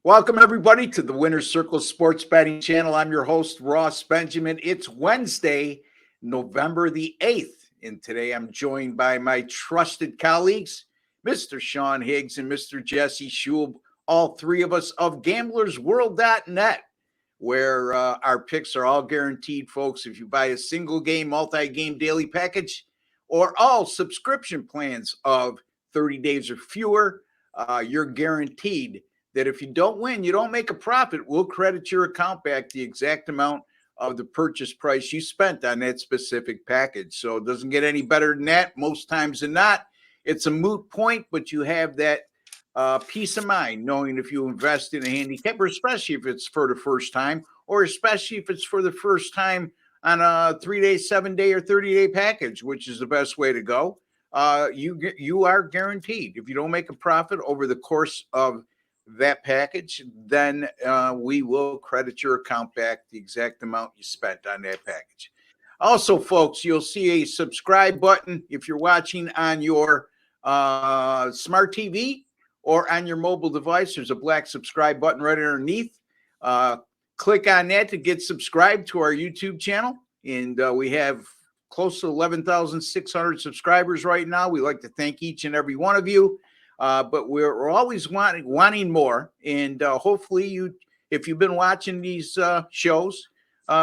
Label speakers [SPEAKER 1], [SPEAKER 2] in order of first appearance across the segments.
[SPEAKER 1] Welcome, everybody, to the Winner's Circle Sports Betting Channel. I'm your host, Ross Benjamin. It's Wednesday, November the 8th, and today I'm joined by my trusted colleagues, Mr. Sean Higgs and Mr. Jesse Schule, all three of us of GamblersWorld.net, where our picks are all guaranteed, folks. If you buy a single game, multi-game daily package, or all subscription plans of 30 days or fewer, you're guaranteed that if you don't win, you don't make a profit, we'll credit your account back the exact amount of the purchase price you spent on that specific package. So it doesn't get any better than that. Most times than not, it's a moot point, but you have that peace of mind knowing if you invest in a handicap, or especially if it's for the first time, or especially if it's for the first time on a 3-day, 7-day, or 30-day package, which is the best way to go. You are guaranteed. If you don't make a profit over the course of that package, then we will credit your account back the exact amount you spent on that package. Also, folks, you'll see a subscribe button if you're watching on your smart TV or on your mobile device. There's a black subscribe button right underneath. Click on that to get subscribed to our YouTube channel. And we have close to 11,600 subscribers right now. We like to thank each and every one of you. But we're always wanting more, and hopefully if you've been watching these shows,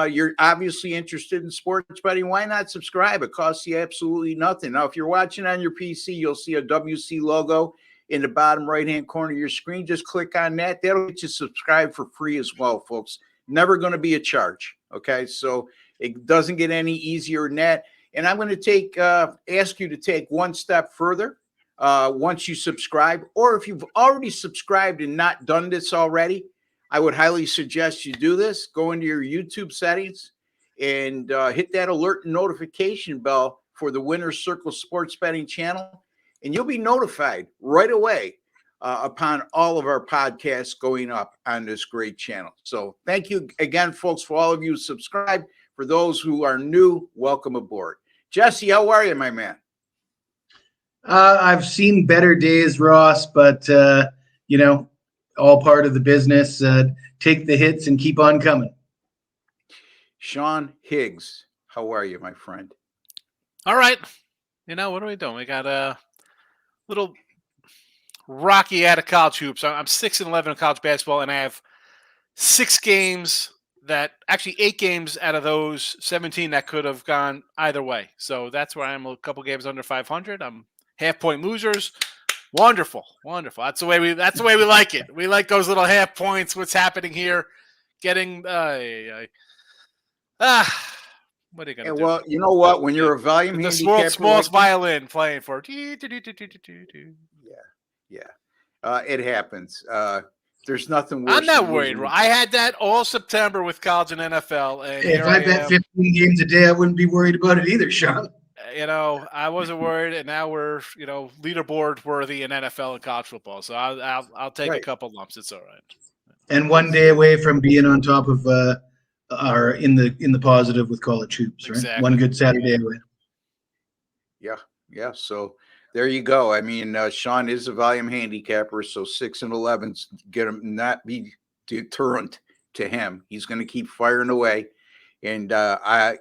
[SPEAKER 1] you're obviously interested in sports betting. Why not subscribe? It costs you absolutely nothing. Now, if you're watching on your PC, you'll see a WC logo in the bottom right-hand corner of your screen. Just click on that. That'll get you subscribed for free as well, folks. Never going to be a charge, okay? So it doesn't get any easier than that. And I'm going to ask you to take one step further. Once you subscribe, or if you've already subscribed and not done this already, I would highly suggest you do this. Go into your YouTube settings and hit that alert and notification bell for the Winner's Circle Sports Betting Channel, and you'll be notified right away upon all of our podcasts going up on this great channel. So thank you again, folks, for all of you who subscribe. For those who are new, welcome aboard. Jesse, how are you, my man?
[SPEAKER 2] I've seen better days, Ross, but, all part of the business. Take the hits and keep on coming.
[SPEAKER 1] Sean Higgs, how are you, my friend?
[SPEAKER 3] All right. What are we doing? We got a little rocky out of college hoops. I'm 6-11 in college basketball, and I have 8 games out of those 17 that could have gone either way. So that's where I am, a couple games under 500. I'm half-point losers. Wonderful. That's the way we like it. We like those little half points. What's happening here? Getting what are you gonna do?
[SPEAKER 1] Well, you know what? When you're a volume handicapper,
[SPEAKER 3] the smallest violin playing for
[SPEAKER 1] yeah, it happens. There's nothing worse.
[SPEAKER 3] I'm not worried. I had that all September with college and NFL. And
[SPEAKER 2] if I bet 15 games a day, I wouldn't be worried about it either, Sean.
[SPEAKER 3] I wasn't worried, and now we're, leaderboard worthy in NFL and college football. So I'll take a couple lumps. It's all right.
[SPEAKER 2] And one day away from being on top of are in the positive with college hoops, right?
[SPEAKER 3] Exactly.
[SPEAKER 2] One good Saturday away.
[SPEAKER 1] Yeah. So there you go. I mean, Sean is a volume handicapper, so 6-11's get him not be deterrent to him. He's going to keep firing away. And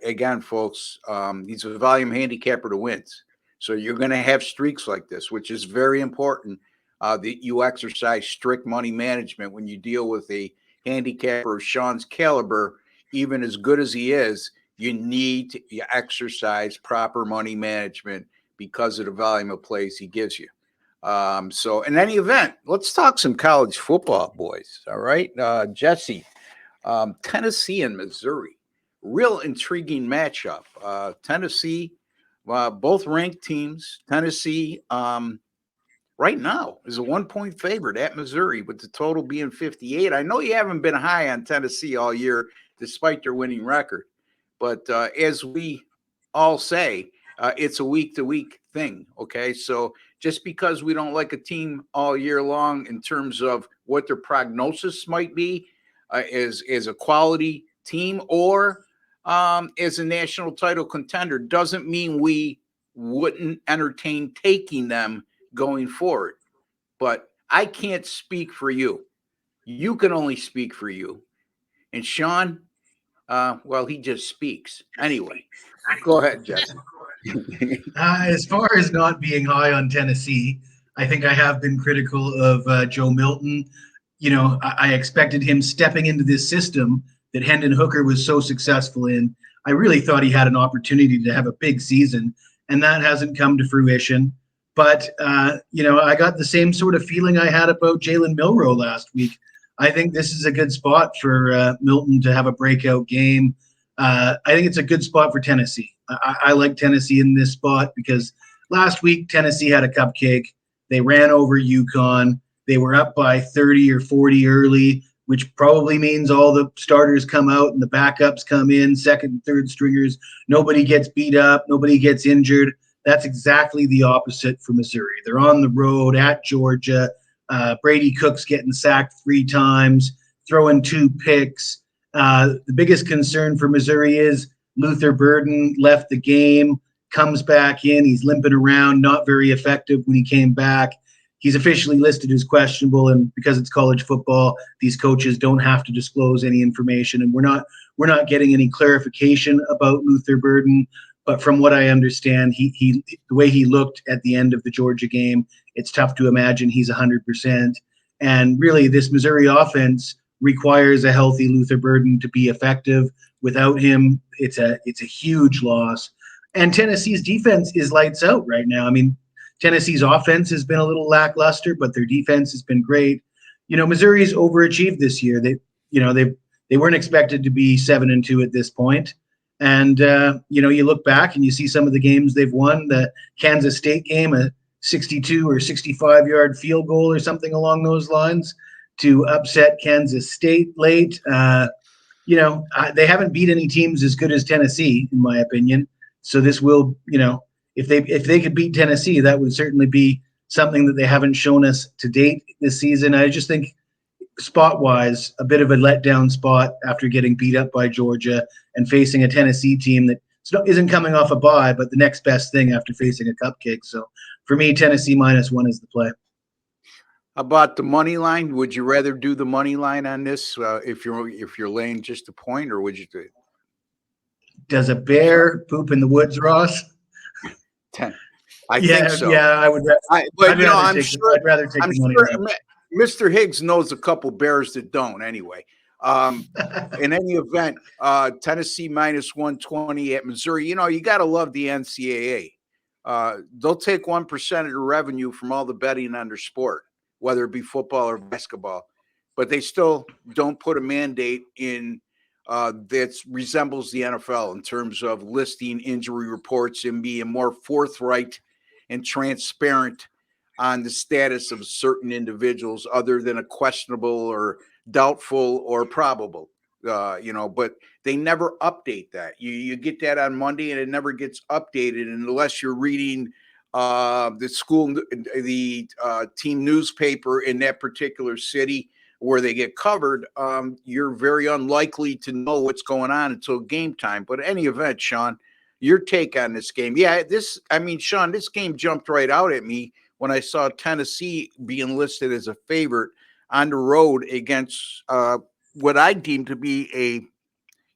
[SPEAKER 1] again, folks, he's a volume handicapper to wins. So you're going to have streaks like this, which is very important that you exercise strict money management when you deal with a handicapper of Sean's caliber. Even as good as he is, you need to exercise proper money management because of the volume of plays he gives you. So in any event, let's talk some college football, boys. All right, Jesse, Tennessee and Missouri. Real intriguing matchup. Tennessee, both ranked teams. Tennessee, right now, is a 1-point favorite at Missouri, with the total being 58. I know you haven't been high on Tennessee all year, despite their winning record. But as we all say, it's a week-to-week thing, okay? So just because we don't like a team all year long in terms of what their prognosis might be as a quality team or as a national title contender, doesn't mean we wouldn't entertain taking them going forward. But I can't speak for you. You can only speak for you. And Sean, well, he just speaks. Anyway, go ahead, Jesse.
[SPEAKER 2] As far as not being high on Tennessee, I think I have been critical of Joe Milton. I expected him stepping into this system that Hendon Hooker was so successful in. I really thought he had an opportunity to have a big season, and that hasn't come to fruition. But, I got the same sort of feeling I had about Jalen Milroe last week. I think this is a good spot for Milton to have a breakout game. I think it's a good spot for Tennessee. I like Tennessee in this spot because last week Tennessee had a cupcake. They ran over UConn. They were up by 30 or 40 early, which probably means all the starters come out and the backups come in, second and third stringers. Nobody gets beat up. Nobody gets injured. That's exactly the opposite for Missouri. They're on the road at Georgia. Brady Cook's getting sacked 3 times, throwing 2 picks. The biggest concern for Missouri is Luther Burden left the game, comes back in. He's limping around, not very effective when he came back. He's officially listed as questionable, and because it's college football, these coaches don't have to disclose any information, and we're not getting any clarification about Luther Burden. But from what I understand, he the way he looked at the end of the Georgia game, it's tough to imagine he's 100%. And really, this Missouri offense requires a healthy Luther Burden to be effective. Without him, it's a huge loss. And Tennessee's defense is lights out right now. I mean, Tennessee's offense has been a little lackluster, but their defense has been great. Missouri's overachieved this year. They weren't expected to be 7-2 at this point. And, you look back and you see some of the games they've won, the Kansas State game, a 62 or 65-yard field goal or something along those lines to upset Kansas State late. They haven't beat any teams as good as Tennessee, in my opinion. So this will, if they could beat Tennessee, that would certainly be something that they haven't shown us to date this season. I just think spot-wise, a bit of a letdown spot after getting beat up by Georgia and facing a Tennessee team that isn't coming off a bye, but the next best thing after facing a cupcake. So for me, Tennessee -1 is the play.
[SPEAKER 1] About the money line, would you rather do the money line on this if you're laying just a point, or would you do it?
[SPEAKER 2] Does a bear poop in the woods, Ross?
[SPEAKER 1] 10. I think so.
[SPEAKER 2] Yeah, I would.
[SPEAKER 1] I'm sure.
[SPEAKER 2] I'd rather take the money line.
[SPEAKER 1] Mr. Higgs knows a couple bears that don't. Anyway, in any event, Tennessee -120 at Missouri. You got to love the NCAA. They'll take 1% of the revenue from all the betting on their sport, whether it be football or basketball, but they still don't put a mandate in that resembles the NFL in terms of listing injury reports and being more forthright and transparent on the status of certain individuals other than a questionable or doubtful or probable, but they never update that. You get that on Monday and it never gets updated unless you're reading the team newspaper in that particular city where they get covered. You're very unlikely to know what's going on until game time. But in any event, Sean, your take on this game. Yeah, Sean, this game jumped right out at me when I saw Tennessee being listed as a favorite on the road against what I deem to be a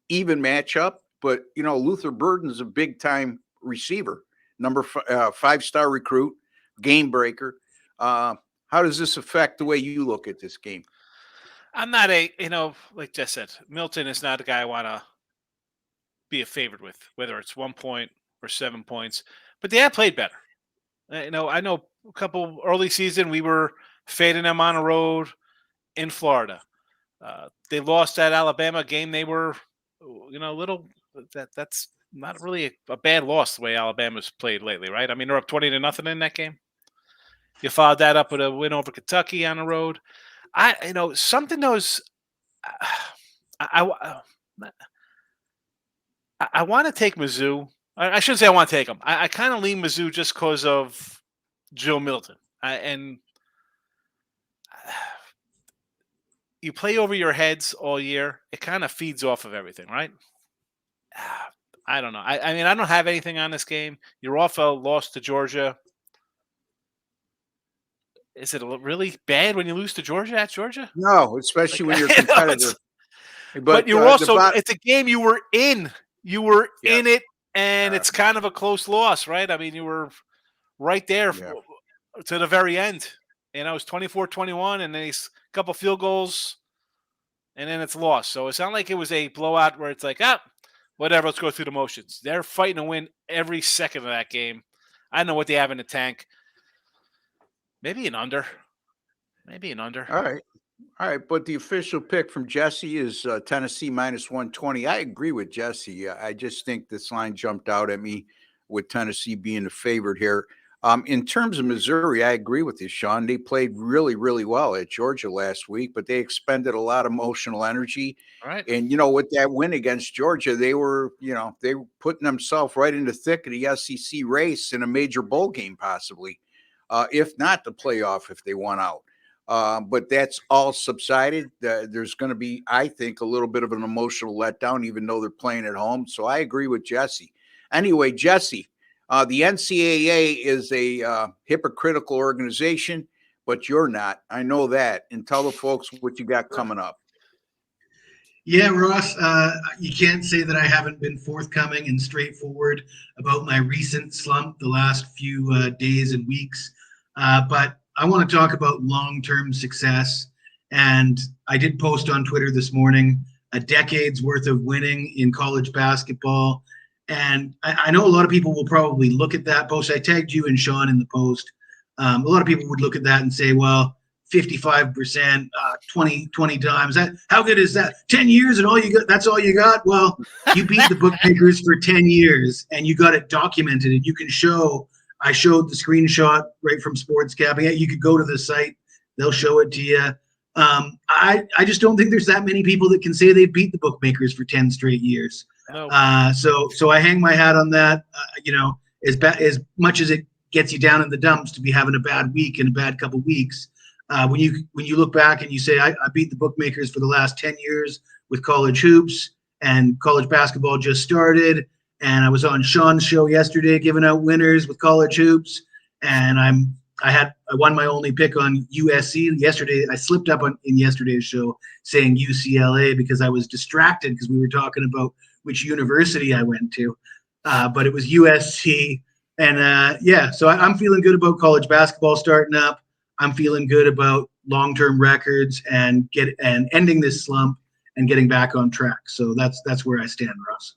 [SPEAKER 1] even matchup. But, Luther Burden is a big-time receiver, number 5-star recruit, game breaker. How does this affect the way you look at this game?
[SPEAKER 3] I'm not like Jess said, Milton is not a guy I want to be a favorite with, whether it's 1 point or 7 points. But they have played better. I know a couple early season we were fading them on the road in Florida. They lost that Alabama game. They were, that's not really a bad loss the way Alabama's played lately, right? I mean, they're up 20-0 in that game. You followed that up with a win over Kentucky on the road. Something knows. I want to take Mizzou. I shouldn't say I want to take them. I kind of lean Mizzou just because of Joe Milton. And you play over your heads all year. It kind of feeds off of everything, right? I don't know. I mean, I don't have anything on this game. You're off a loss to Georgia. is it really bad when you lose to Georgia at Georgia?
[SPEAKER 1] No, especially when you're a
[SPEAKER 3] You know,
[SPEAKER 1] competitor.
[SPEAKER 3] but
[SPEAKER 1] But
[SPEAKER 3] you're
[SPEAKER 1] the
[SPEAKER 3] also
[SPEAKER 1] bot,
[SPEAKER 3] it's a game you were in. You were
[SPEAKER 1] yes,
[SPEAKER 3] in it, and
[SPEAKER 1] uh,
[SPEAKER 3] it's kind of a close loss, right? I mean, you were right there
[SPEAKER 1] yeah.
[SPEAKER 3] to the very end. And I was 24-21, and then a couple field goals, and then it's lost. So it's not like it was a blowout where it's like, whatever, let's go through the motions. They're fighting to win every second of that game. I don't know what they have in the tank. Maybe an under. Maybe an under.
[SPEAKER 1] All right. All right, but the official pick from Jesse is Tennessee minus 120. I agree with Jesse. I just think this line jumped out at me with Tennessee being the favorite here. In terms of Missouri, I agree with you, Sean. They played really, really well at Georgia last week, but they expended a lot of emotional energy.
[SPEAKER 3] All right.
[SPEAKER 1] And, with that win against Georgia, they were putting themselves right in the thick of the SEC race in a major bowl game, possibly, if not the playoff if they won out. But that's all subsided. There's going to be, I think, a little bit of an emotional letdown, even though they're playing at home. So I agree with Jesse. Anyway, Jesse, the NCAA is a hypocritical organization, but you're not. I know that. And tell the folks what you got coming up.
[SPEAKER 2] Yeah, Ross, you can't say that I haven't been forthcoming and straightforward about my recent slump the last few days and weeks. But I want to talk about long-term success. And I did post on Twitter this morning a decade's worth of winning in college basketball. And I know a lot of people will probably look at that post. I tagged you and Sean in the post. A lot of people would look at that and say, well, 55%, 20 times. How good is that? 10 years and all you got, that's all you got? Well, you beat the bookmakers for 10 years and you got it documented and you can show. I showed the screenshot right from Sports Cap. Yeah, you could go to the site. They'll show it to you. I just don't think there's that many people that can say they beat the bookmakers for 10 straight years.
[SPEAKER 3] No.
[SPEAKER 2] So I hang my hat on that. As much as it gets you down in the dumps to be having a bad week and a bad couple weeks, when you look back and you say I beat the bookmakers for the last 10 years with college hoops, and college basketball just started, and I was on Sean's show yesterday giving out winners with college hoops, and I won my only pick on USC yesterday. I slipped up in yesterday's show saying UCLA because I was distracted because we were talking about which university I went to, but it was USC, and so I'm feeling good about college basketball starting up. I'm feeling good about long-term records and ending this slump and getting back on track. So that's where I stand, Ross.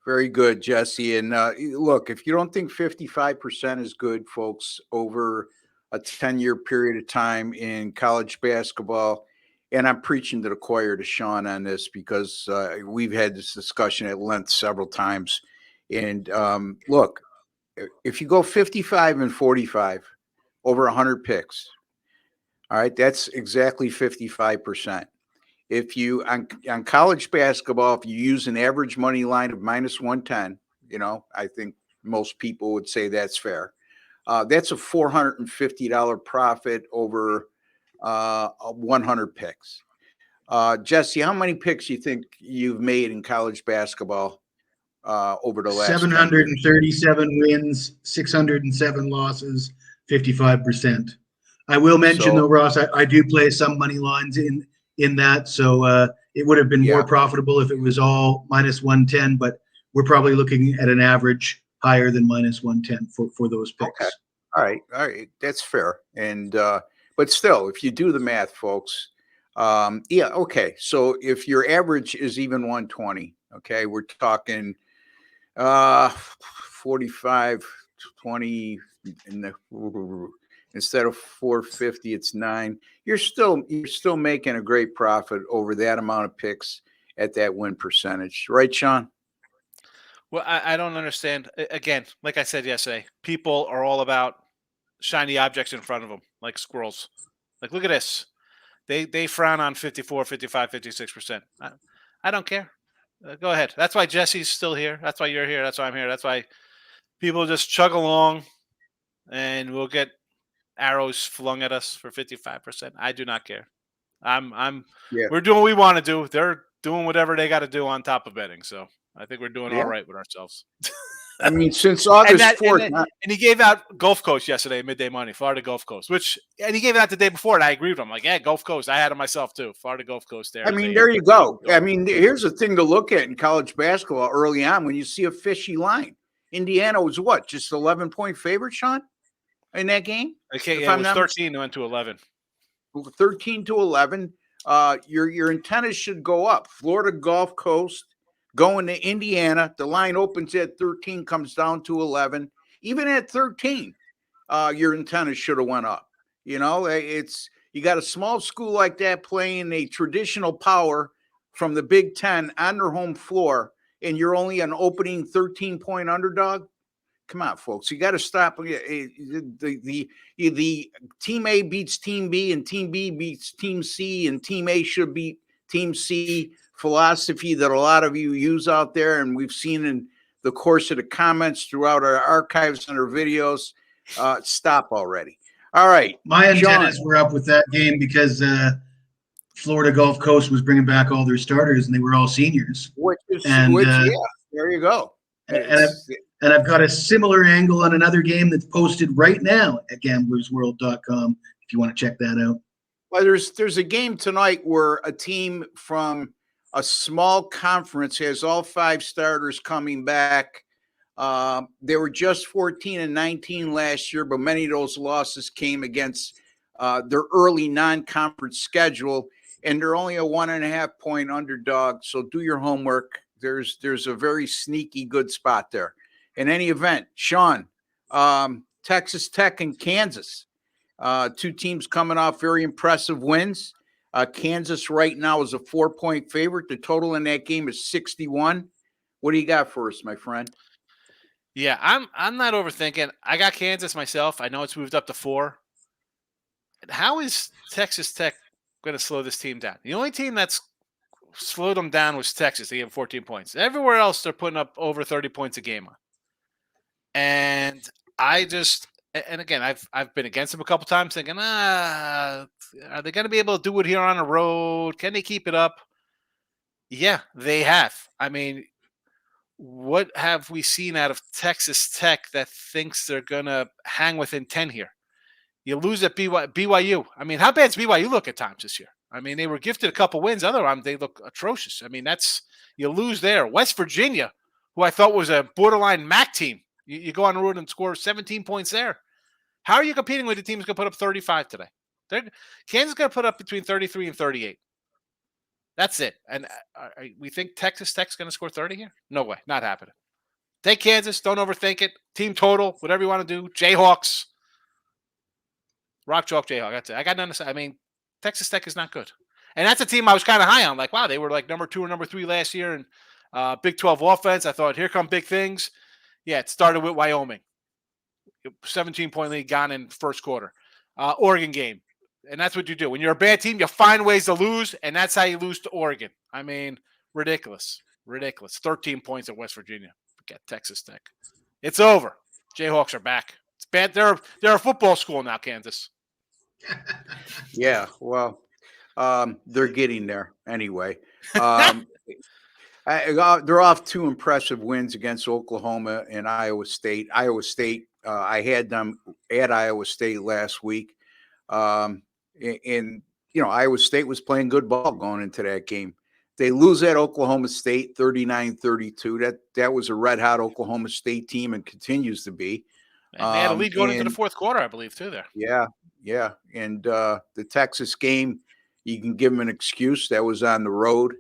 [SPEAKER 1] Very good, Jesse. And look, if you don't think 55% is good, folks, over a 10-year period of time in college basketball, and I'm preaching to the choir to Sean on this because we've had this discussion at length several times. And look, if you go 55 and 45 over 100 picks, all right, that's exactly 55%. If you on college basketball, if you use an average money line of minus 110, I think most people would say that's fair. That's a $450 profit over 100 picks. Jesse, how many picks do you think you've made in college basketball over the last 10 years?
[SPEAKER 2] 737 wins, 607 losses, 55%. I will mention though, Ross, I do play some money lines in that, so it would have been more profitable if it was all minus 110, but we're probably looking at an average higher than minus 110 for those picks.
[SPEAKER 1] Okay. All right, that's fair. And but still, if you do the math, folks, okay. So if your average is even 120, okay, we're talking 45, 20 in the instead of 450, it's 9. You're still making a great profit over that amount of picks at that win percentage, right, Sean?
[SPEAKER 3] Well, I don't understand. Again, like I said yesterday, people are all about shiny objects in front of them, like squirrels. Like, look at this. They frown on 54, 55, 56%. I don't care. Go ahead. That's why Jesse's still here. That's why you're here. That's why I'm here. That's why people just chug along and we'll get arrows flung at us for 55%. I do not care. We're doing what we want to do. They're doing whatever they got to do on top of betting. So I think we're doing all right with ourselves.
[SPEAKER 1] I mean, since August 4th.
[SPEAKER 3] And he gave out Gulf Coast yesterday, midday money, Florida Gulf Coast, and he gave it out the day before, and I agreed with him. I'm like, yeah, Gulf Coast. I had it myself too. Florida Gulf Coast there.
[SPEAKER 1] I mean, there you go. I mean, here's the thing to look at in college basketball early on when you see a fishy line. Indiana was what? Just 11-point favorite, Sean, in that game?
[SPEAKER 3] Okay, yeah, it was 13 and went to 11.
[SPEAKER 1] 13 to 11. Your antennas should go up. Florida Gulf Coast going to Indiana. The line opens at 13, comes down to 11. Even at 13, your antennas should have went up. You know, you got a small school like that playing a traditional power from the Big Ten on their home floor, and you're only an opening 13-point underdog. Come on, folks. You got to stop. The team A beats team B, and team B beats team C, and team A should beat team C philosophy that a lot of you use out there, and we've seen in the course of the comments throughout our archives and our videos. Stop already. All right.
[SPEAKER 2] My antennas were up with that game because Florida Gulf Coast was bringing back all their starters, and they were all seniors.
[SPEAKER 1] Yeah, there you go.
[SPEAKER 2] And I've got a similar angle on another game that's posted right now at gamblersworld.com if you want to check that out.
[SPEAKER 1] Well, there's a game tonight where a team from a small conference has all 5 starters coming back. They were just 14 and 19 last year, but many of those losses came against their early non-conference schedule, and they're only a 1.5-point underdog. So do your homework. There's a very sneaky good spot there. In any event, Sean, Texas Tech and Kansas, 2 teams coming off very impressive wins. Kansas right now is a 4-point favorite. The total in that game is 61. What do you got for us, my friend?
[SPEAKER 3] Yeah, I'm not overthinking. I got Kansas myself. I know it's moved up to 4. How is Texas Tech going to slow this team down? The only team that's slowed them down was Texas. They gave 14 points. Everywhere else, they're putting up over 30 points a game. And again, I've been against them a couple times thinking, are they going to be able to do it here on the road? Can they keep it up? Yeah, they have. I mean, what have we seen out of Texas Tech that thinks they're going to hang within 10 here? You lose at BYU. I mean, how bad's BYU look at times this year? I mean, they were gifted a couple wins. Otherwise, they look atrocious. I mean, you lose there. West Virginia, who I thought was a borderline MAC team. You go on the road and score 17 points there. How are you competing with the teams going to put up 35 today? Kansas is going to put up between 33 and 38. That's it. And we think Texas Tech's going to score 30 here? No way. Not happening. Take Kansas. Don't overthink it. Team total. Whatever you want to do. Jayhawks. Rock, chalk, Jayhawk. That's it. I got nothing to say. I mean, Texas Tech is not good. And that's a team I was kind of high on. Like, wow, they were like number 2 or number 3 last year in Big 12 offense. I thought, here come big things. Yeah, it started with Wyoming. 17-point lead gone in first quarter. Oregon game. And that's what you do. When you're a bad team, you find ways to lose, and that's how you lose to Oregon. I mean, ridiculous. Ridiculous. 13 points at West Virginia. Forget Texas Tech. It's over. Jayhawks are back. It's bad. They're a football school now, Kansas.
[SPEAKER 1] Yeah, well, they're getting there anyway. They're off 2 impressive wins against Oklahoma and Iowa State. Iowa State, I had them at Iowa State last week. And Iowa State was playing good ball going into that game. They lose at Oklahoma State 39-32. That was a red-hot Oklahoma State team and continues to be.
[SPEAKER 3] And they had a lead going into the fourth quarter, I believe, too, there.
[SPEAKER 1] Yeah. And the Texas game, you can give them an excuse. That was on the road.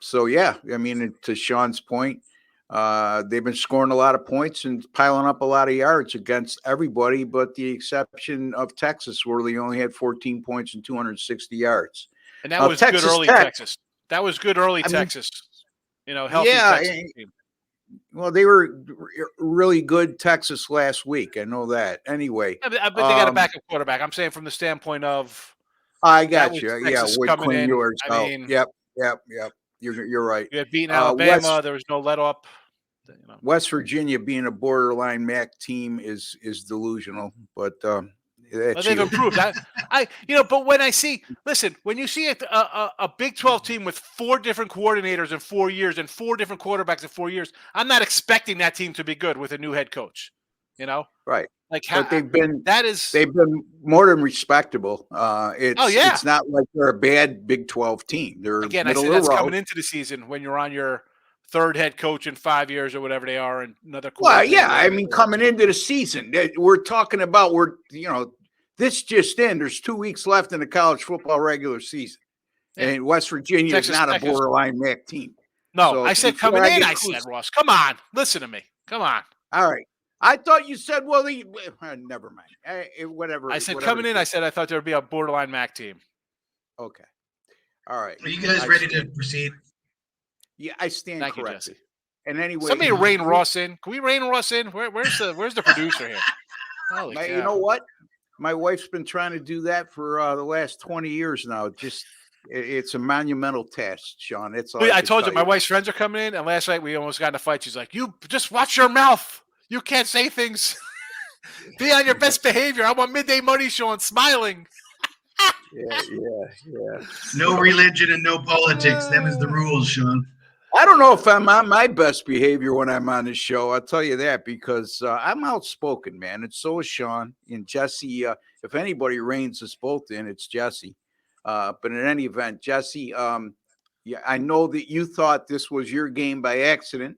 [SPEAKER 1] So, yeah, I mean, to Sean's point, they've been scoring a lot of points and piling up a lot of yards against everybody, but the exception of Texas, where they only had 14 points and 260 yards.
[SPEAKER 3] And that was Texas good early Tech. Texas. That was good early Texas. Healthy Texas team.
[SPEAKER 1] Well, they were really good Texas last week. I know that. Anyway.
[SPEAKER 3] Yeah, but they got a backup quarterback. I'm saying from the standpoint of.
[SPEAKER 1] I got you.
[SPEAKER 3] Texas
[SPEAKER 1] with Quinn Ewers.
[SPEAKER 3] I mean,
[SPEAKER 1] yep. You're right.
[SPEAKER 3] You had beaten Alabama. There was no let up.
[SPEAKER 1] West Virginia being a borderline MAC team is delusional, but
[SPEAKER 3] But
[SPEAKER 1] That's
[SPEAKER 3] they've
[SPEAKER 1] you.
[SPEAKER 3] improved. But when I see, listen, when you see a Big 12 team with 4 different coordinators in 4 years and 4 different quarterbacks in 4 years, I'm not expecting that team to be good with a new head coach.
[SPEAKER 1] Right.
[SPEAKER 3] Like
[SPEAKER 1] But
[SPEAKER 3] that is.
[SPEAKER 1] they've been more than respectable.
[SPEAKER 3] Oh
[SPEAKER 1] It's
[SPEAKER 3] yeah.
[SPEAKER 1] not like they're a bad Big 12 team. They're
[SPEAKER 3] Again, I
[SPEAKER 1] middle
[SPEAKER 3] say
[SPEAKER 1] of the
[SPEAKER 3] that's
[SPEAKER 1] road.
[SPEAKER 3] coming into the season when you're on your 3rd head coach in 5 years or whatever they are, and another
[SPEAKER 1] Well,
[SPEAKER 3] coordinator.
[SPEAKER 1] yeah, I mean, coming into the season, we're talking about this just in. There's 2 weeks left in the college football regular season, and West Virginia is
[SPEAKER 3] Texas
[SPEAKER 1] not a
[SPEAKER 3] Tech is.
[SPEAKER 1] borderline MAC team.
[SPEAKER 3] No,
[SPEAKER 1] So
[SPEAKER 3] I said
[SPEAKER 1] before
[SPEAKER 3] coming in.
[SPEAKER 1] get
[SPEAKER 3] I said, Ross, come on, listen to me. Come on.
[SPEAKER 1] all right. I thought you said, well, never mind. Whatever.
[SPEAKER 3] I said
[SPEAKER 1] whatever
[SPEAKER 3] coming in. I said I thought there would be a borderline MAC team.
[SPEAKER 1] Okay. All right.
[SPEAKER 2] Are you guys ready to proceed?
[SPEAKER 1] Yeah, I stand
[SPEAKER 3] Thank
[SPEAKER 1] corrected.
[SPEAKER 3] you, Jesse.
[SPEAKER 1] And anyway,
[SPEAKER 3] Somebody rein Ross in. Can we rein Ross in? Where's the producer here? Holy cow.
[SPEAKER 1] You know what? My wife's been trying to do that for the last 20 years now. It's a monumental task, Sean. It's all
[SPEAKER 3] I told you my wife's friends are coming in, and last night we almost got in a fight. She's like, "You just watch your mouth. You can't say things. Be on your best behavior. I want midday money, Sean, smiling."
[SPEAKER 1] Yeah.
[SPEAKER 2] No religion and no politics. Them is the rules, Sean.
[SPEAKER 1] I don't know if I'm on my best behavior when I'm on this show. I'll tell you that because I'm outspoken, man. And so is Sean and Jesse. If anybody reins us both in, it's Jesse. But in any event, Jesse, I know that you thought this was your game by accident,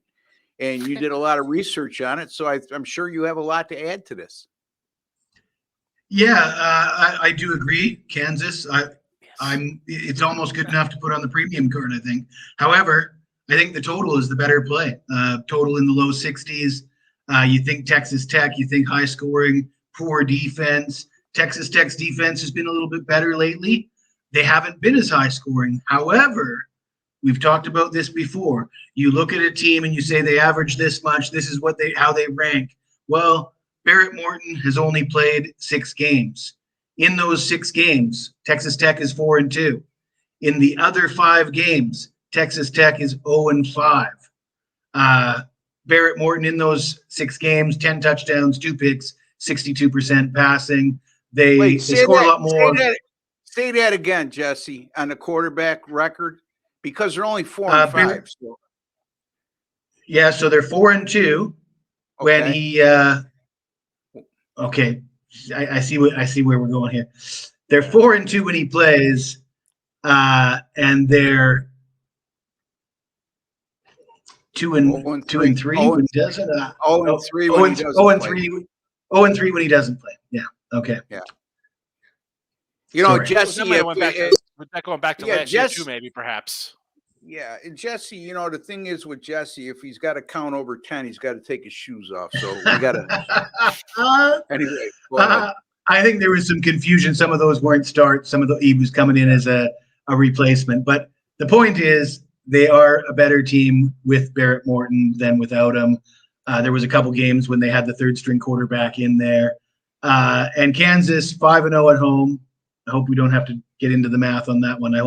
[SPEAKER 1] and you did a lot of research on it. So I'm sure you have a lot to add to this.
[SPEAKER 2] Yeah, I do agree. Kansas, it's almost good enough to put on the premium card, I think. However, I think the total is the better play. Total in the low 60s. You think Texas Tech, you think high scoring, poor defense. Texas Tech's defense has been a little bit better lately. They haven't been as high scoring. However, we've talked about this before. You look at a team and you say they average this much. This is how they rank. Well, Barrett Morton has only played 6 games. In those 6 games, Texas Tech is 4-2. In the other 5 games, Texas Tech is 0-5. Barrett Morton in those 6 games, 10 touchdowns, 2 picks, 62% passing. They score a lot more.
[SPEAKER 1] Say that again, Jesse, on the quarterback record, because they're only 4-5.
[SPEAKER 2] Yeah, so they're 4-2 when he. Okay, I see where we're going here. They're 4-2 when he plays, and they're 2-3 when he doesn't. 0-3 when he doesn't play. Yeah. Okay.
[SPEAKER 1] Yeah.
[SPEAKER 2] Sorry.
[SPEAKER 1] Jesse,
[SPEAKER 3] was that going back to last year too, maybe, perhaps?
[SPEAKER 1] Yeah, and Jesse, the thing is with Jesse, if he's got to count over 10, he's got to take his shoes off. So we got to. Anyway,
[SPEAKER 2] I think there was some confusion. Some of those weren't starts. He was coming in as a replacement. But the point is, they are a better team with Barrett Morton than without him. There was a couple games when they had the 3rd string quarterback in there. And Kansas 5-0 at home. I hope we don't have to get into the math on that one. I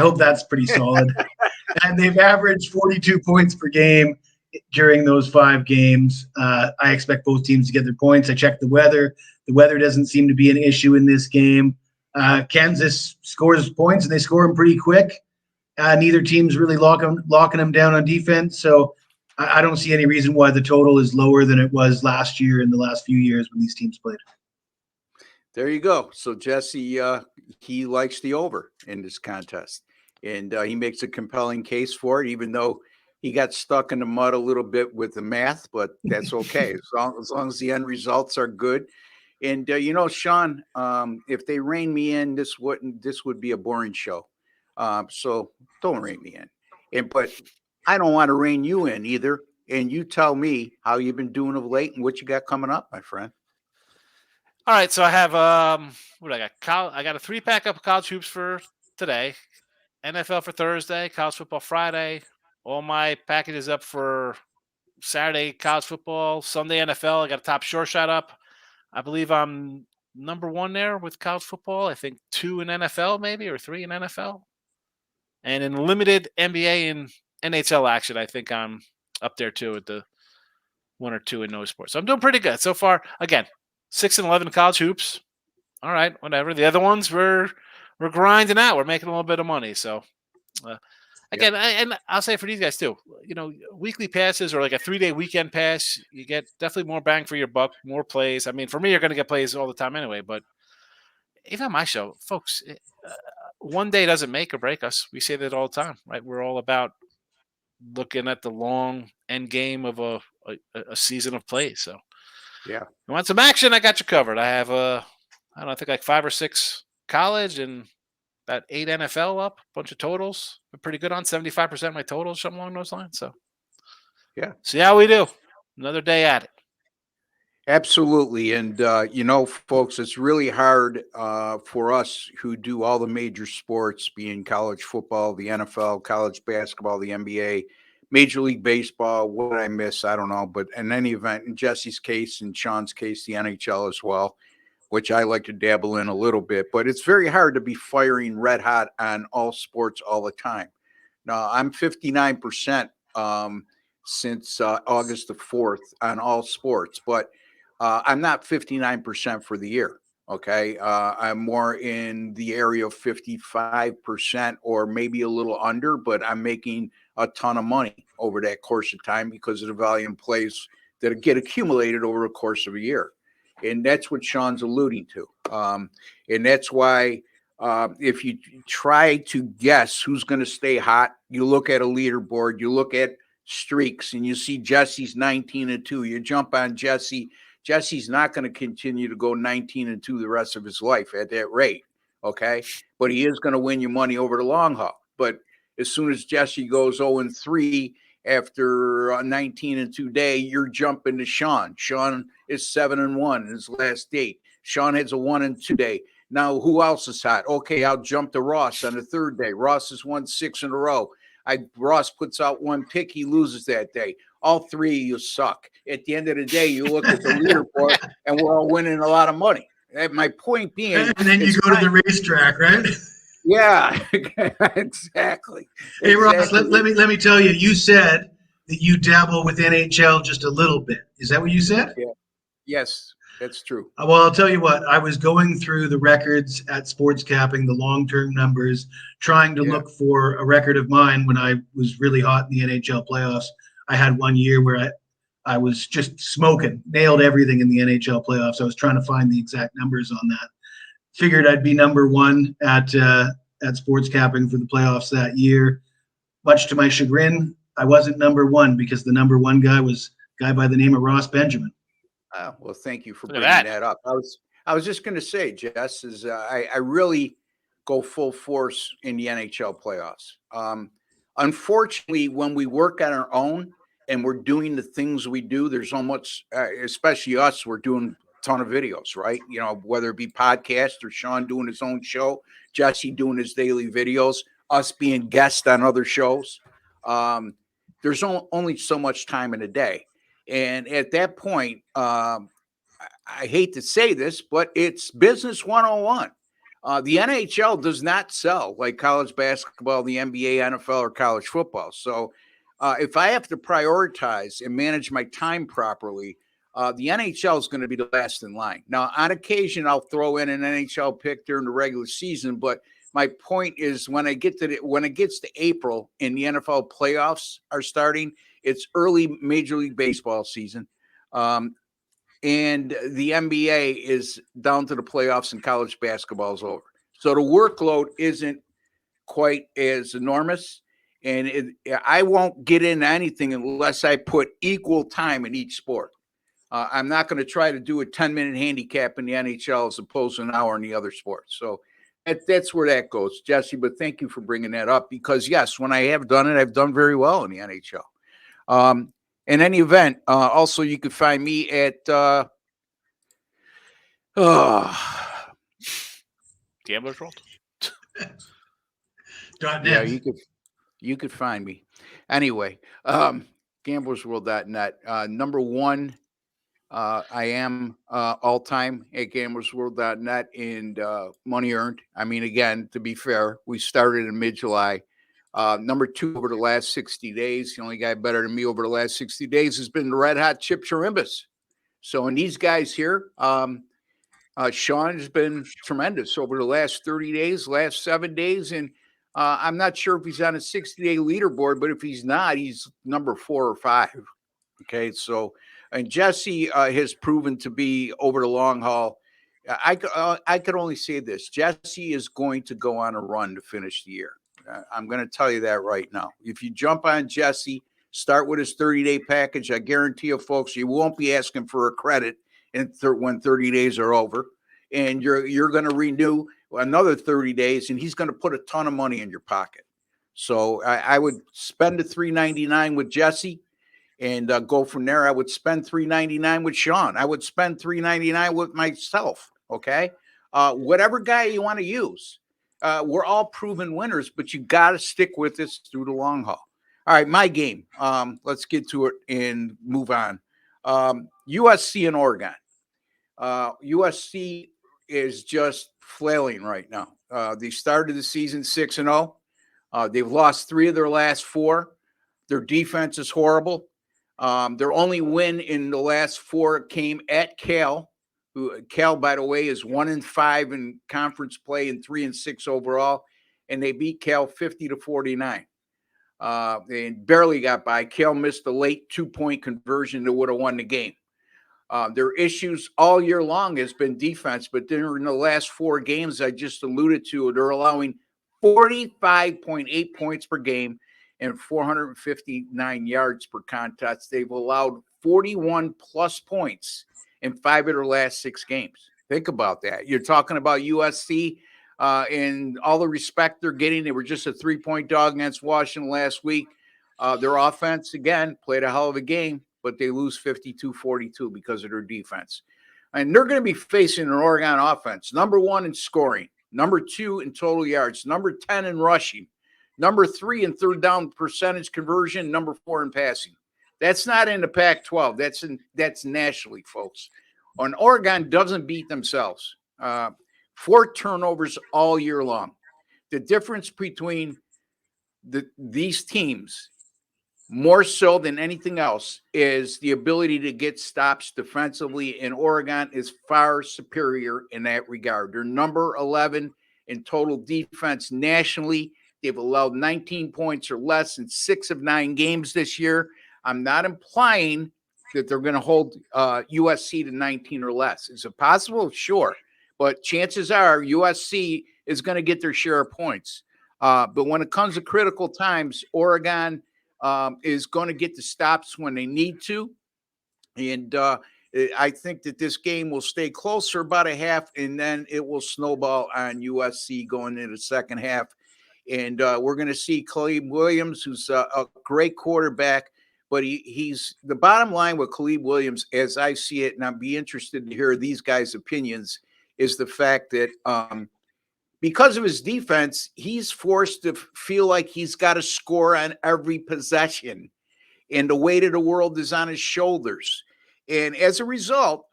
[SPEAKER 2] hope that's pretty solid. And they've averaged 42 points per game during those 5 games. I expect both teams to get their points. I checked the weather. The weather doesn't seem to be an issue in this game. Kansas scores points, and they score them pretty quick. Neither team's really locking them down on defense. So I don't see any reason why the total is lower than it was last year in the last few years when these teams played.
[SPEAKER 1] There you go. So Jesse, he likes the over in this contest, and he makes a compelling case for it, even though he got stuck in the mud a little bit with the math, but that's okay. as long as the end results are good. And Sean, if they rein me in, this would be a boring show. So don't rein me in. But I don't want to rein you in either. And you tell me how you've been doing of late and what you got coming up, my friend.
[SPEAKER 3] All right, so I have what I got. I got a 3-pack of college hoops for today, NFL for Thursday, college football Friday. All my packages up for Saturday college football, Sunday NFL. I got a top short shot up. I believe I'm number 1 there with college football. I think 2 in NFL, maybe, or 3 in NFL. And in limited NBA and NHL action, I think I'm up there too with the 1 or 2 in no sports. So I'm doing pretty good so far. Again, 6-11 college hoops. all right, whatever. The other ones we're grinding out. We're making a little bit of money. So again, and I'll say for these guys too, weekly passes or like a 3-day weekend pass, you get definitely more bang for your buck, more plays. I mean, for me, you're going to get plays all the time anyway. But even on my show, folks, one day doesn't make or break us. We say that all the time, right? We're all about looking at the long end game of a season of plays. So
[SPEAKER 1] Yeah.
[SPEAKER 3] you want some action? I got you covered. I have I don't know, I think like 5 or 6 college and about 8 NFL up, bunch of totals. I'm pretty good on 75% of my totals, something along those lines. So
[SPEAKER 1] Yeah.
[SPEAKER 3] see how we do. Another day at it.
[SPEAKER 1] Absolutely. And, folks, it's really hard for us who do all the major sports, being college football, the NFL, college basketball, the NBA, Major League Baseball. What did I miss? I don't know. But in any event, in Jesse's case and Sean's case, the NHL as well, which I like to dabble in a little bit. But it's very hard to be firing red hot on all sports all the time. Now, I'm 59% since August the 4th on all sports, but I'm not 59% for the year. Okay. I'm more in the area of 55% or maybe a little under, but I'm making a ton of money over that course of time because of the volume plays that get accumulated over the course of a year. And that's what Sean's alluding to. And that's why if you try to guess who's going to stay hot, you look at a leaderboard, you look at streaks, and you see Jesse's 19-2. You jump on Jesse. Jesse's not going to continue to go 19-2 the rest of his life at that rate, okay? But he is going to win you money over the long haul. But as soon as Jesse goes 0-3 after a 19-2 day, you're jumping to Sean. Sean is 7-1 in his last date. Sean has a 1-2 day. Now, who else is hot? Okay, I'll jump to Ross on the third day. Ross has won 6 in a row. Ross puts out one pick, he loses that day. All 3 of you suck. At the end of the day, you look at the leaderboard, and we're all winning a lot of money. And my point being,
[SPEAKER 2] and then you go to the racetrack, right?
[SPEAKER 1] Yeah, exactly.
[SPEAKER 2] Hey, Ross, let me tell you. You said that you dabble with NHL just a little bit. Is that what you said?
[SPEAKER 1] Yeah. Yes, that's true.
[SPEAKER 2] Well, I'll tell you what. I was going through the records at Sports Capping, the long-term numbers, trying to look for a record of mine when I was really hot in the NHL playoffs. I had one year where I was just smoking, nailed everything in the NHL playoffs. I was trying to find the exact numbers on that. Figured I'd be number one at Sports Capping for the playoffs that year. Much to my chagrin, I wasn't number one because the number one guy was a guy by the name of Ross Benjamin.
[SPEAKER 1] Oh, well, thank you for bringing that up. I was just going to say, Jess, is I really go full force in the NHL playoffs. Unfortunately, when we work on our own and we're doing the things we do, there's so much, especially us, we're doing a ton of videos, right? Whether it be podcast or Sean doing his own show, Jesse doing his daily videos, us being guests on other shows. There's only so much time in a day. And at that point, I hate to say this, but it's business 101. The NHL does not sell like college basketball, the NBA, NFL, or college football. So if I have to prioritize and manage my time properly, the NHL is going to be the last in line. Now, on occasion, I'll throw in an NHL pick during the regular season, but my point is when it gets to April and the NFL playoffs are starting, it's early Major League Baseball season. And the NBA is down to the playoffs and college basketball is over. So the workload isn't quite as enormous. And I won't get into anything unless I put equal time in each sport. I'm not going to try to do a 10-minute handicap in the NHL as opposed to an hour in the other sports. So that's where that goes, Jesse. But thank you for bringing that up because, yes, when I have done it, I've done very well in the NHL. In any event, also you could find me at
[SPEAKER 3] Gambler's World.
[SPEAKER 1] Yeah, you could find me. Anyway, gamblersworld.net. Number one, I am all time at gamblersworld.net and money earned. I mean, again, to be fair, we started in mid-July. Number two over the last 60 days. The only guy better than me over the last 60 days has been the Red Hot Chip Chirimbas. So, and these guys here, Sean has been tremendous over the last 30 days, last 7 days. And I'm not sure if he's on a 60-day leaderboard, but if he's not, he's number 4 or 5. Okay. So, and Jesse has proven to be over the long haul. I could only say this: Jesse is going to go on a run to finish the year. I'm going to tell you that right now. If you jump on Jesse, start with his 30-day package. I guarantee you, folks, you won't be asking for a credit when 30 days are over, and you're going to renew another 30 days, and he's going to put a ton of money in your pocket. So I would spend the $3.99 with Jesse and go from there. I would spend $3.99 with Sean. I would spend $3.99 with myself. Okay, whatever guy you want to use. We're all proven winners, but you got to stick with this through the long haul. All right, my game. Let's get to it and move on. USC and Oregon. USC is just flailing right now. They started the season 6-0. They've lost 3 of their last 4. Their defense is horrible. Their only win in the last 4 came at Cal. Cal, by the way, is 1-5 in conference play and 3-6 overall, and they beat Cal 50-49. They barely got by. Cal missed a late 2-point conversion that would have won the game. Their issues all year long has been defense, but during the last 4 games I just alluded to, they're allowing 45.8 points per game and 459 yards per contest. They've allowed 41 plus points in 5 of their last 6 games. Think about that. You're talking about USC and all the respect they're getting. They were just a 3-point dog against Washington last week. Their offense, again, played a hell of a game, but they lose 52-42 because of their defense. And they're going to be facing an Oregon offense, number 1 in scoring, number 2 in total yards, number 10 in rushing, number 3 in third down percentage conversion, number 4 in passing. That's not in the Pac-12. That's nationally, folks. And Oregon doesn't beat themselves. 4 turnovers all year long. The difference between these teams, more so than anything else, is the ability to get stops defensively, and Oregon is far superior in that regard. They're number 11 in total defense nationally. They've allowed 19 points or less in 6 of 9 games this year. I'm not implying that they're going to hold USC to 19 or less. Is it possible? Sure. But chances are USC is going to get their share of points. But when it comes to critical times, Oregon is going to get the stops when they need to. And I think that this game will stay close for about a half, and then it will snowball on USC going into the second half. And we're going to see Caleb Williams, who's a great quarterback, but he's the bottom line with Caleb Williams, as I see it, and I'd be interested to hear these guys' opinions, is the fact that because of his defense, he's forced to feel like he's got to score on every possession, and the weight of the world is on his shoulders. And as a result,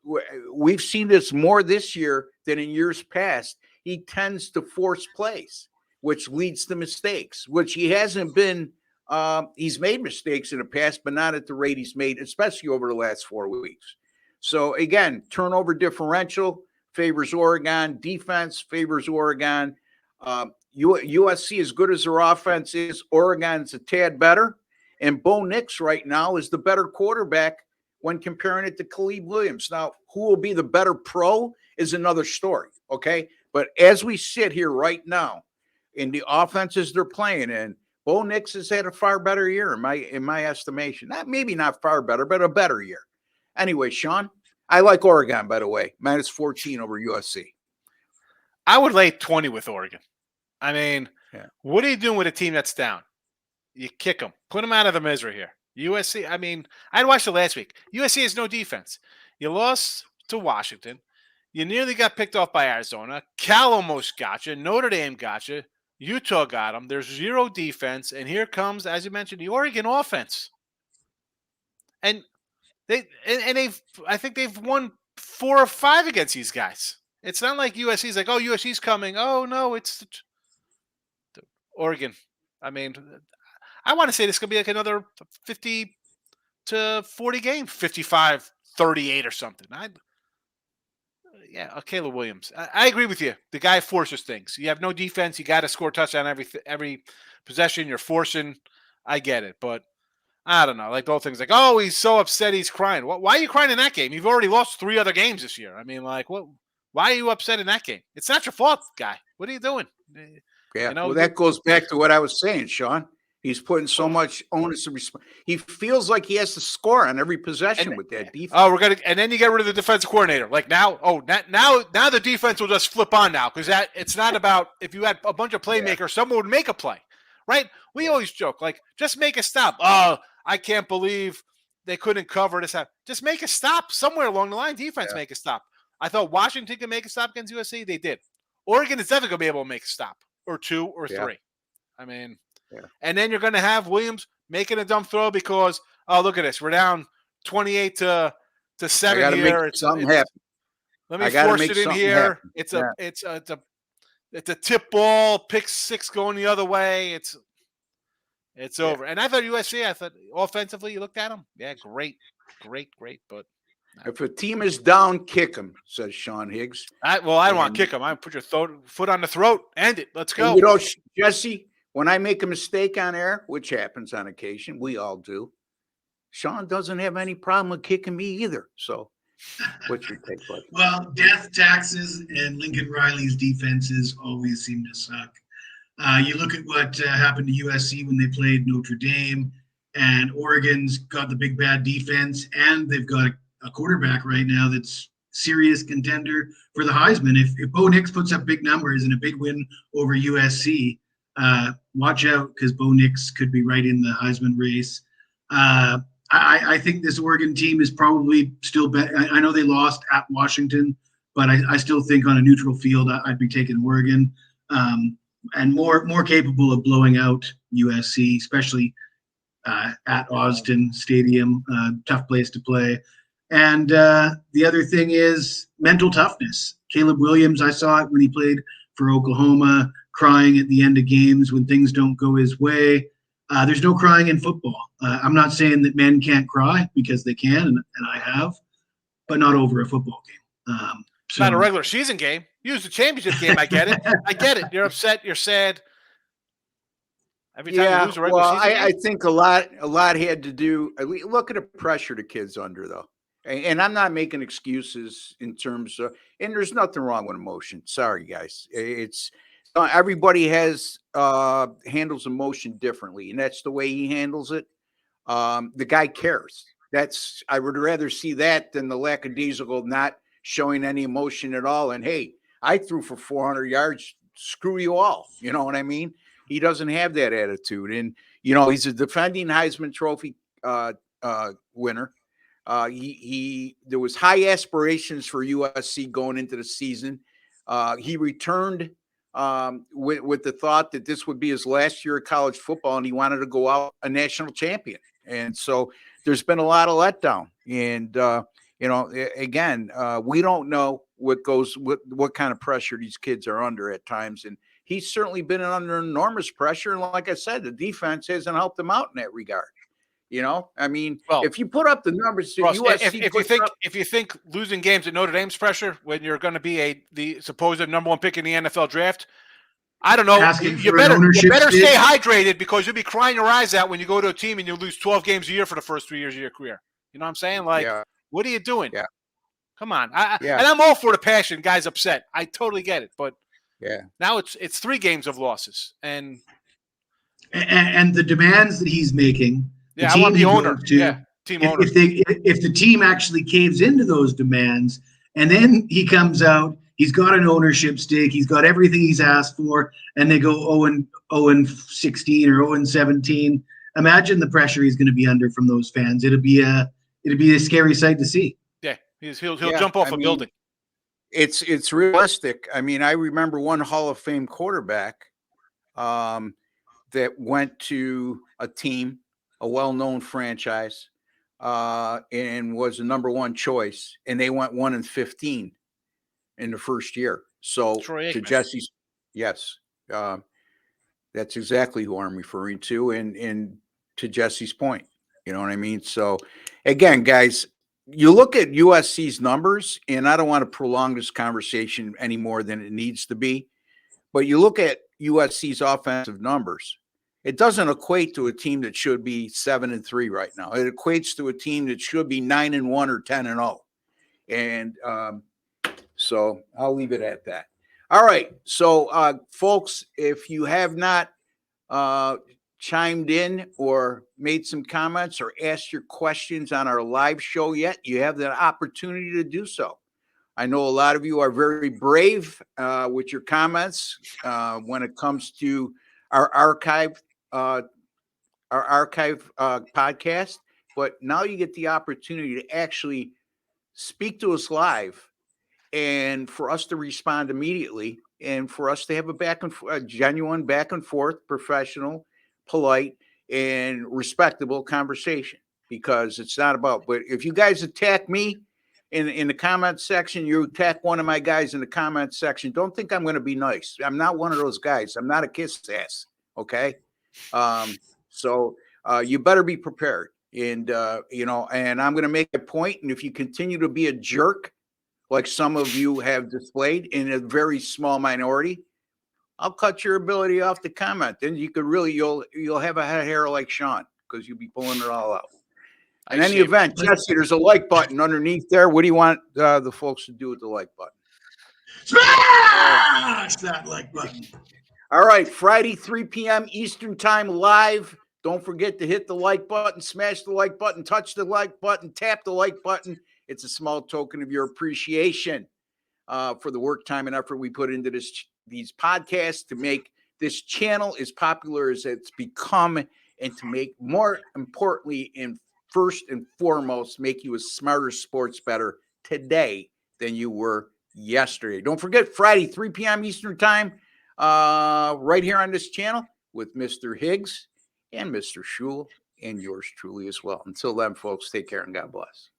[SPEAKER 1] we've seen this more this year than in years past. He tends to force plays, which leads to mistakes, which he hasn't been. He's made mistakes in the past, but not at the rate he's made, especially over the last 4 weeks. So again, turnover differential favors Oregon. Defense favors Oregon. USC, as good as their offense is, Oregon's a tad better. And Bo Nix right now is the better quarterback when comparing it to Caleb Williams. Now, who will be the better pro is another story, okay? But as we sit here right now, in the offenses they're playing in, Bo Nix has had a far better year in my estimation. Maybe not far better, but a better year. Anyway, Sean, I like Oregon, by the way, minus 14 over USC.
[SPEAKER 3] I would lay 20 with Oregon. I mean, What are you doing with a team that's down? You kick them. Put them out of the misery here. USC, I mean, I watched it last week. USC has no defense. You lost to Washington. You nearly got picked off by Arizona. Cal almost got you. Notre Dame got you. Utah got them. There's 0 defense. And here comes, as you mentioned, the Oregon offense. And I think they've won 4 or 5 against these guys. It's not like USC's like, oh, USC's coming. Oh, no, it's Oregon. I mean, I want to say this could be like another 50 to 40 game, 55-38 or something. Caleb Williams. I agree with you. The guy forces things. You have no defense. You got to score touchdown every possession. You're forcing. I get it, but I don't know. Like the whole thing's like, oh, he's so upset, he's crying. Why are you crying in that game? You've already lost 3 other games this year. I mean, like, what? Why are you upset in that game? It's not your fault, guy. What are you doing?
[SPEAKER 1] Yeah, well, that goes back to what I was saying, Sean. He's putting so much onus and he feels like he has to score on every possession with that defense.
[SPEAKER 3] Oh, and then you get rid of the defensive coordinator. Like now the defense will just flip on now because it's not about if you had a bunch of playmakers, someone would make a play, right? We always joke like just make a stop. Oh, I can't believe they couldn't cover this. Just make a stop somewhere along the line. Defense make a stop. I thought Washington could make a stop against USC. They did. Oregon is definitely going to be able to make a stop or 2 or 3. I mean, and then you're going to have Williams making a dumb throw because, oh, look at this. We're down 28 to 7 here.
[SPEAKER 1] Something happen.
[SPEAKER 3] Let me force it in here. Happen. It's a tip ball, pick 6 going the other way. It's over. And I thought USC, offensively, you looked at them. Yeah, great. But
[SPEAKER 1] if a team is down, kick them, says Sean Higgs.
[SPEAKER 3] I don't want to kick them. I put your foot on the throat. End it. Let's go.
[SPEAKER 1] And Jesse, when I make a mistake on air, which happens on occasion, we all do, Sean doesn't have any problem with kicking me either. So what's your take, buddy?
[SPEAKER 2] Well, death, taxes, and Lincoln Riley's defenses always seem to suck. You look at what happened to USC when they played Notre Dame, and Oregon's got the big bad defense, and they've got a quarterback right now that's serious contender for the Heisman. If Bo Nix puts up big numbers and a big win over USC, watch out because Bo Nix could be right in the Heisman race. I think this Oregon team is probably still better. I know they lost at Washington, but I still think on a neutral field I'd be taking Oregon. And more capable of blowing out USC, especially at Austin Stadium, tough place to play. And the other thing is mental toughness. Caleb Williams, I saw it when he played for Oklahoma, crying at the end of games when things don't go his way. There's no crying in football. I'm not saying that men can't cry because they can, and I have, but not over a football game.
[SPEAKER 3] It's not a regular season game. Use the championship game. I get it. You're upset. You're sad. Every time you lose a regular season game.
[SPEAKER 1] I think a lot had to do. Look at the pressure the kids under, though. And I'm not making excuses in terms of, and there's nothing wrong with emotion. Sorry, guys. It's everybody handles emotion differently, and that's the way he handles it. The guy cares. I would rather see that than the lackadaisical not showing any emotion at all. And hey, I threw for 400 yards. Screw you all. You know what I mean? He doesn't have that attitude. And, he's a defending Heisman Trophy winner. There was high aspirations for USC going into the season. He returned with the thought that this would be his last year of college football, and he wanted to go out a national champion. And so there's been a lot of letdown. And, again, we don't know what kind of pressure these kids are under at times. And he's certainly been under enormous pressure. And like I said, the defense hasn't helped him out in that regard. If you put up the numbers,
[SPEAKER 3] Ross, if you think losing games at Notre Dame's pressure when you're going to be the supposed number 1 pick in the NFL draft, I don't know. You better stay hydrated because you'll be crying your eyes out when you go to a team and you lose 12 games a year for the first 3 years of your career. You know what I'm saying? What are you doing?
[SPEAKER 1] Yeah.
[SPEAKER 3] Come on. And I'm all for the passion. Guys upset. I totally get it. But now it's 3 games of losses. And
[SPEAKER 2] the demands that he's making.
[SPEAKER 3] I want the owner. Team owner.
[SPEAKER 2] If the team actually caves into those demands, and then he comes out, he's got an ownership stake, he's got everything he's asked for, and they go 0-16 or 0-17. Imagine the pressure he's going to be under from those fans. It'll be a scary sight to see.
[SPEAKER 3] Yeah, he'll jump off a building.
[SPEAKER 1] It's realistic. I remember one Hall of Fame quarterback that went to a team, a well-known franchise, and was the number 1 choice, and they went 1-15 in the first year. So to Jesse's, yes, that's exactly who I'm referring to, and to Jesse's point, you know what I mean? So again, guys, you look at USC's numbers, and I don't want to prolong this conversation any more than it needs to be, but you look at USC's offensive numbers, it doesn't equate to a team that should be 7-3 right now. It equates to a team that should be 9-1 or 10-0. And so I'll leave it at that. All right. So, folks, if you have not chimed in or made some comments or asked your questions on our live show yet, you have the opportunity to do so. I know a lot of you are very brave with your comments when it comes to our archive podcast, but now you get the opportunity to actually speak to us live and for us to respond immediately and for us to have a genuine back and forth, professional, polite, and respectable conversation, because it's not about, but if you guys attack me in the comment section, you attack one of my guys in the comment section, don't think I'm going to be nice. I'm not one of those guys. I'm not a kiss ass. Okay. So you better be prepared. And, and I'm going to make a point. And if you continue to be a jerk, like some of you have displayed in a very small minority, I'll cut your ability off to comment. Then you could really, you'll have a head of hair like Sean, because you'll be pulling it all out. In any event, Jesse, there's a like button underneath there. What do you want the folks to do with the like button?
[SPEAKER 2] Smash that like button.
[SPEAKER 1] All right, Friday, 3 p.m. Eastern time live. Don't forget to hit the like button, smash the like button, touch the like button, tap the like button. It's a small token of your appreciation for the work, time, and effort we put into these podcasts to make this channel as popular as it's become, and to make, more importantly and first and foremost, make you a smarter sports better today than you were yesterday. Don't forget, Friday, 3 p.m. Eastern time, right here on this channel with Mr. Higgs and Mr. Schule and yours truly as well. Until then, folks, take care and God bless.